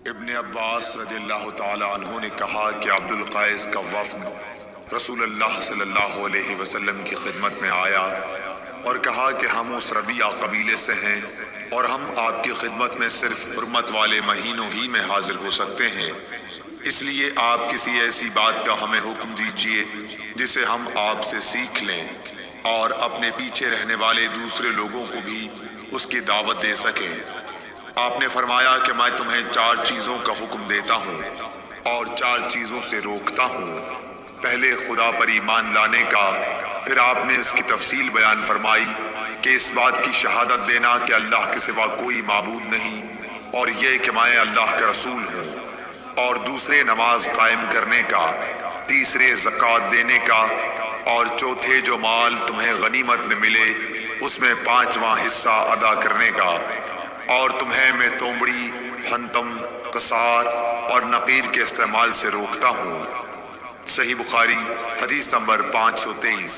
ابن عباس رضی اللہ تعالی عنہ نے کہا کہ عبد القیس کا وفد رسول اللہ صلی اللہ علیہ وسلم کی خدمت میں آیا اور کہا کہ ہم اس ربیعہ قبیلے سے ہیں اور ہم آپ کی خدمت میں صرف حرمت والے مہینوں ہی میں حاضر ہو سکتے ہیں، اس لیے آپ کسی ایسی بات کا ہمیں حکم دیجئے جسے ہم آپ سے سیکھ لیں اور اپنے پیچھے رہنے والے دوسرے لوگوں کو بھی اس کی دعوت دے سکیں۔ آپ نے فرمایا کہ میں تمہیں 4 چیزوں کا حکم دیتا ہوں اور 4 چیزوں سے روکتا ہوں۔ پہلے خدا پر ایمان لانے کا، پھر آپ نے اس کی تفصیل بیان فرمائی کہ اس بات کی شہادت دینا کہ اللہ کے سوا کوئی معبود نہیں اور یہ کہ میں اللہ کا رسول ہوں، اور دوسرے نماز قائم کرنے کا، تیسرے زکوٰۃ دینے کا، اور چوتھے جو مال تمہیں غنیمت میں ملے اس میں 5واں حصہ ادا کرنے کا، اور تمہیں میں تومڑی، حنطم، قصار اور نقیر کے استعمال سے روکتا ہوں۔ صحیح بخاری حدیث نمبر 523۔